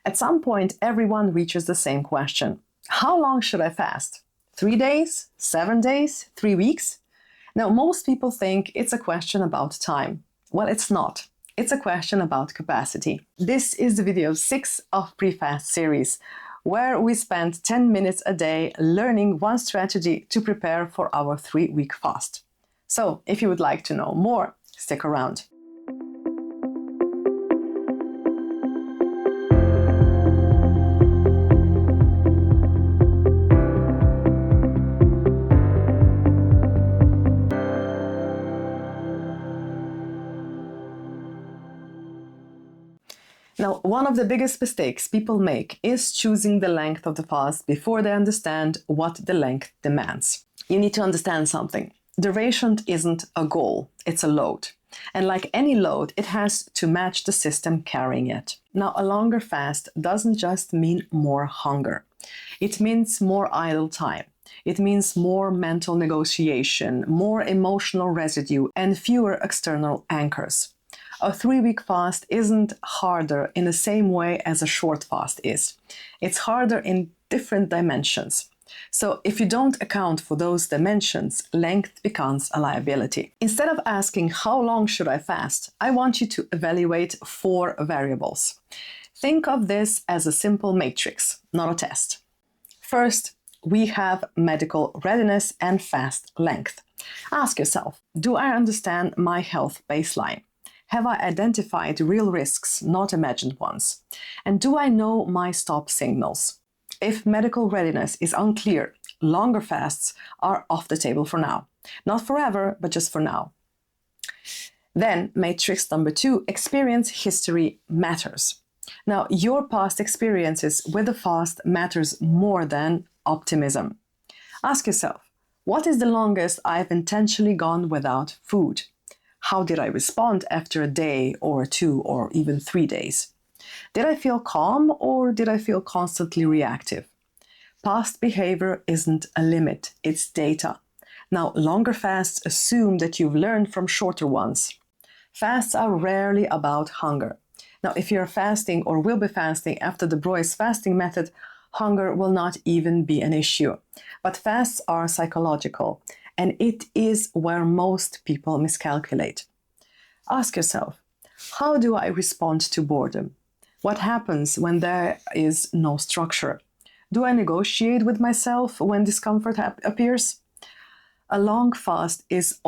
At some point, everyone reaches the same question. How long should I fast? 3 days? 7 days? 3 weeks? Now, most people think it's a question about time. Well, it's not. It's a question about capacity. This is the video 6 of Pre-Fast series, where we spend 10 minutes a day learning one strategy to prepare for our 3-week fast. So, if you would like to know more, stick around. Now, one of the biggest mistakes people make is choosing the length of the fast before they understand what the length demands. You need to understand something. Duration isn't a goal, it's a load. And like any load, it has to match the system carrying it. Now, a longer fast doesn't just mean more hunger. It means more idle time. It means more mental negotiation, more emotional residue, and fewer external anchors. A 3-week fast isn't harder in the same way as a short fast is. It's harder in different dimensions. So if you don't account for those dimensions, length becomes a liability. Instead of asking how long should I fast, I want you to evaluate 4 variables. Think of this as a simple matrix, not a test. First, we have medical readiness and fast length. Ask yourself, do I understand my health baseline? Have I identified real risks, not imagined ones? And do I know my stop signals? If medical readiness is unclear, longer fasts are off the table for now. Not forever, but just for now. Then, matrix number 2, experience history matters. Now, your past experiences with the fast matters more than optimism. Ask yourself, what is the longest I've intentionally gone without food? How did I respond after a day or 2 or even 3 days? Did I feel calm or did I feel constantly reactive? Past behavior isn't a limit, it's data. Now, longer fasts assume that you've learned from shorter ones. Fasts are rarely about hunger. Now, if you're fasting or will be fasting after the Broy's fasting method, hunger will not even be an issue. But fasts are psychological. And it is where most people miscalculate. Ask yourself, how do I respond to boredom? What happens when there is no structure? Do I negotiate with myself when discomfort appears? A long fast is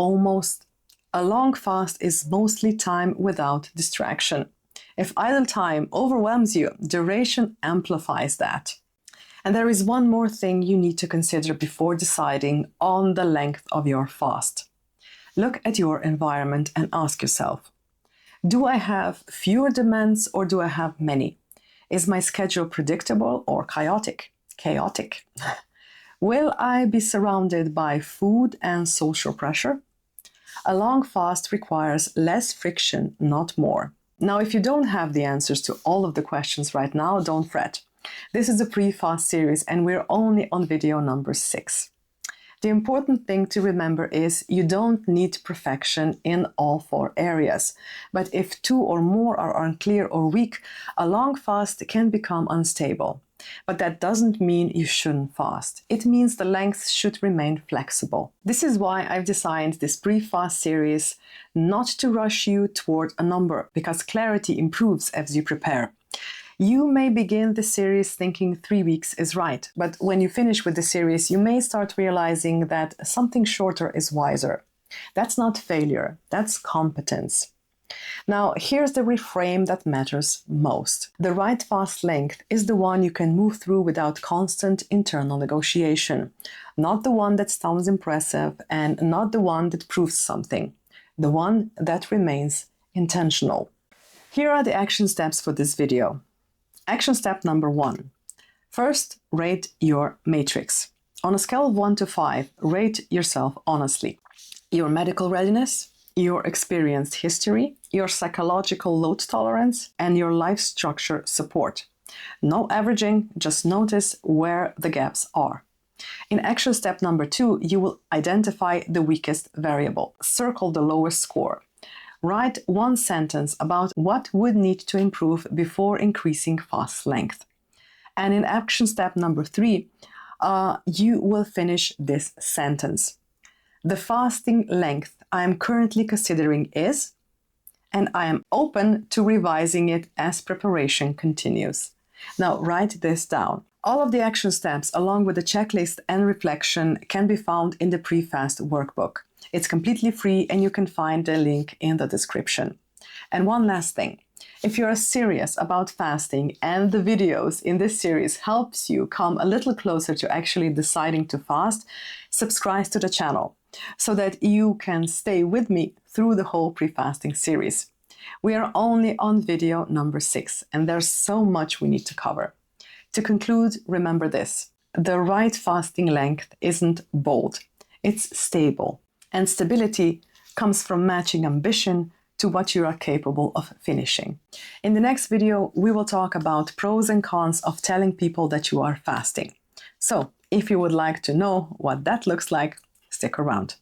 mostly time without distraction. If idle time overwhelms you, duration amplifies that. And there is one more thing you need to consider before deciding on the length of your fast. Look at your environment and ask yourself, do I have fewer demands or do I have many? Is my schedule predictable or chaotic? Will I be surrounded by food and social pressure? A long fast requires less friction, not more. Now, if you don't have the answers to all of the questions right now, don't fret. This is a pre-fast series and we're only on video number 6. The important thing to remember is you don't need perfection in all 4 areas. But if 2 or more are unclear or weak, a long fast can become unstable. But that doesn't mean you shouldn't fast. It means the length should remain flexible. This is why I've designed this pre-fast series not to rush you toward a number, because clarity improves as you prepare. You may begin the series thinking 3 weeks is right, but when you finish with the series, you may start realizing that something shorter is wiser. That's not failure, that's competence. Now, here's the reframe that matters most. The right fast length is the one you can move through without constant internal negotiation. Not the one that sounds impressive and not the one that proves something. The one that remains intentional. Here are the action steps for this video. Action step number 1. First, rate your matrix. On a scale of 1 to 5, rate yourself honestly. Your medical readiness, your experienced history, your psychological load tolerance, and your life structure support. No averaging, just notice where the gaps are. In action step number 2, you will identify the weakest variable. Circle the lowest score. Write one sentence about what would need to improve before increasing fast length. And in action step number 3, you will finish this sentence. The fasting length I am currently considering is, and I am open to revising it as preparation continues. Now write this down. All of the action steps, along with the checklist and reflection, can be found in the pre-fast workbook. It's completely free and you can find the link in the description. And one last thing. If you are serious about fasting and the videos in this series helps you come a little closer to actually deciding to fast, subscribe to the channel so that you can stay with me through the whole pre-fasting series. We are only on video number 6 and there's so much we need to cover. To conclude, remember this. The right fasting length isn't bold, it's stable. And stability comes from matching ambition to what you are capable of finishing. In the next video, we will talk about pros and cons of telling people that you are fasting. So, if you would like to know what that looks like, stick around.